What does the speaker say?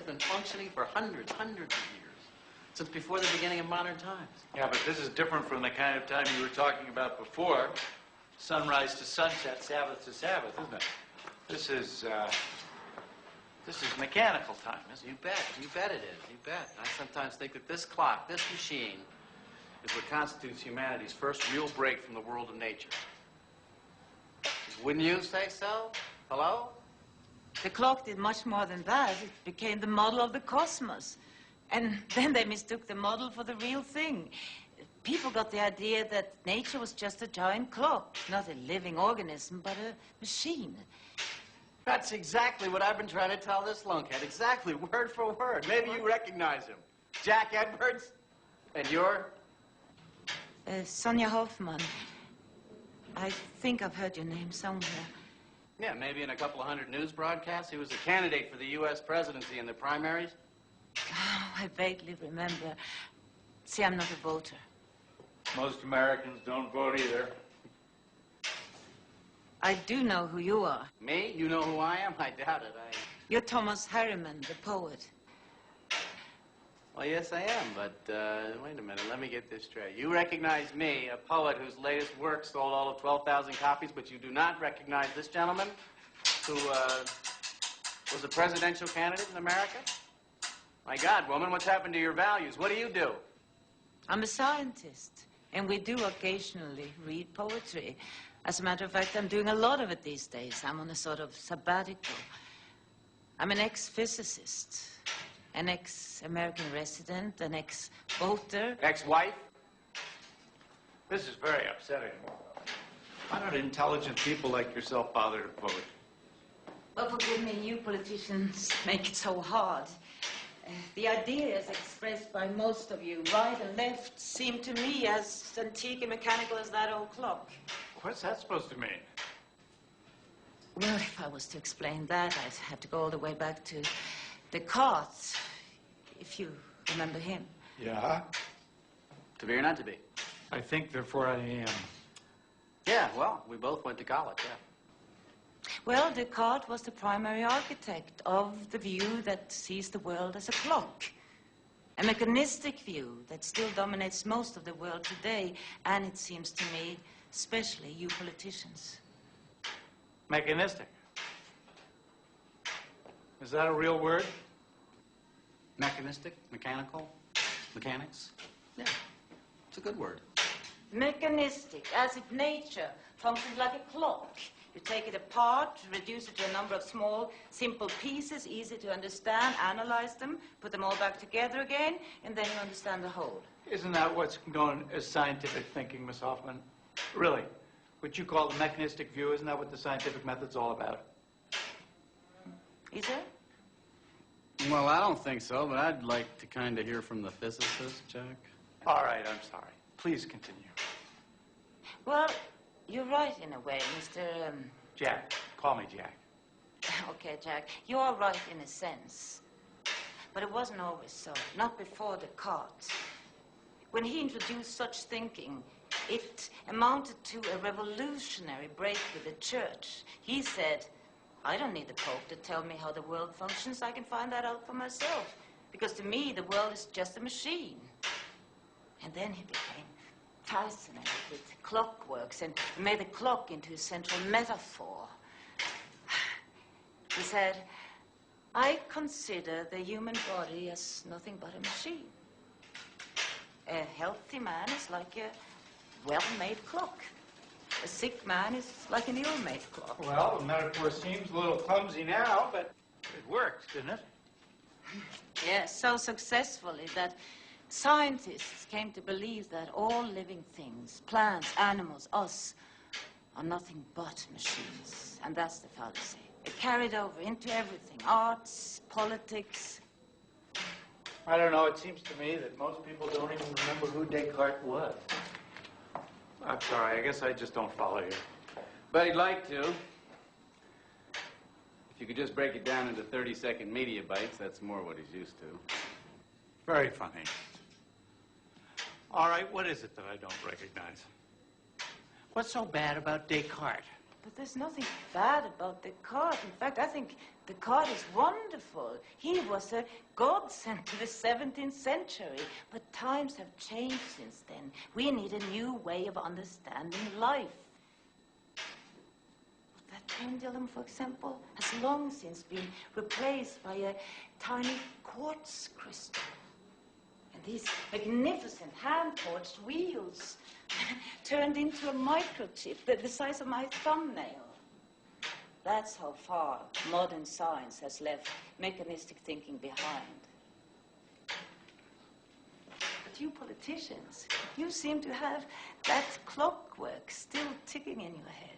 been functioning for hundreds of years, since before the beginning of modern times. Yeah, but this is different from the kind of time you were talking about before. Sunrise to sunset, Sabbath to Sabbath, isn't it? This is mechanical time, isn't it? You bet it is, you bet. I sometimes think that this clock, this machine, is what constitutes humanity's first real break from the world of nature. Wouldn't you say so? Hello? The clock did much more than that. It became the model of the cosmos. And then they mistook the model for the real thing. People got the idea that nature was just a giant clock, not a living organism, but a machine. That's exactly what I've been trying to tell this lunkhead. Exactly, word for word. Maybe you recognize him. Jack Edwards? And you're? Sonia Hoffman. I think I've heard your name somewhere. Yeah, maybe in a couple of hundred news broadcasts. He was a candidate for the U.S. presidency in the primaries. Oh, I vaguely remember. See, I'm not a voter. Most Americans don't vote either. I do know who you are. Me? You know who I am? I doubt it. You're Thomas Harriman, the poet. Well, yes, I am, but wait a minute. Let me get this straight. You recognize me, a poet whose latest work sold all of 12,000 copies, but you do not recognize this gentleman who was a presidential candidate in America? My God, woman, what's happened to your values? What do you do? I'm a scientist, and we do occasionally read poetry. As a matter of fact, I'm doing a lot of it these days. I'm on a sort of sabbatical. I'm an ex-physicist, an ex-American resident, an ex-voter. Ex-wife? This is very upsetting. Why don't intelligent people like yourself bother to vote? Well, forgive me, you politicians make it so hard. The ideas expressed by most of you, right and left, seem to me as antique and mechanical as that old clock. What's that supposed to mean? Well, if I was to explain that, I'd have to go all the way back to Descartes, if you remember him. Yeah? To be or not to be? I think, therefore I am. Yeah, well, we both went to college, yeah. Well, Descartes was the primary architect of the view that sees the world as a clock. A mechanistic view that still dominates most of the world today, and it seems to me, especially you politicians. Mechanistic. Is that a real word? Mechanistic? Mechanical? Mechanics? Yeah, it's a good word. Mechanistic, as if nature functions like a clock. You take it apart, reduce it to a number of small, simple pieces, easy to understand, analyze them, put them all back together again, and then you understand the whole. Isn't that what's known as scientific thinking, Miss Hoffman? Really? What you call the mechanistic view, isn't that what the scientific method's all about? Is it? Well, I don't think so, but I'd like to kind of hear from the physicist, Jack. All right, I'm sorry. Please continue. Well, you're right in a way, Mr. Jack. Call me Jack. Okay, Jack. You are right in a sense. But it wasn't always so. Not before Descartes. When he introduced such thinking, it amounted to a revolutionary break with the church. He said, I don't need the Pope to tell me how the world functions. I can find that out for myself. Because to me, the world is just a machine. And then he became fascinated with clockworks and made the clock into a central metaphor. He said, I consider the human body as nothing but a machine. A healthy man is like a well-made clock. A sick man is like an ill-made clock. Well, the metaphor seems a little clumsy now, but it worked, didn't it? Yes, so successfully that scientists came to believe that all living things, plants, animals, us, are nothing but machines. And that's the fallacy. It carried over into everything, arts, politics. I don't know. It seems to me that most people don't even remember who Descartes was. I'm sorry. I guess I just don't follow you. But he'd like to. If you could just break it down into 30-second media bites, that's more what he's used to. Very funny. All right, what is it that I don't recognize? What's so bad about Descartes? But there's nothing bad about Descartes. In fact, I think The card is wonderful. He was a godsend to the 17th century. But times have changed since then. We need a new way of understanding life. That pendulum, for example, has long since been replaced by a tiny quartz crystal. And these magnificent hand-forged wheels turned into a microchip the size of my thumbnail. That's how far modern science has left mechanistic thinking behind. But you politicians, you seem to have that clockwork still ticking in your head.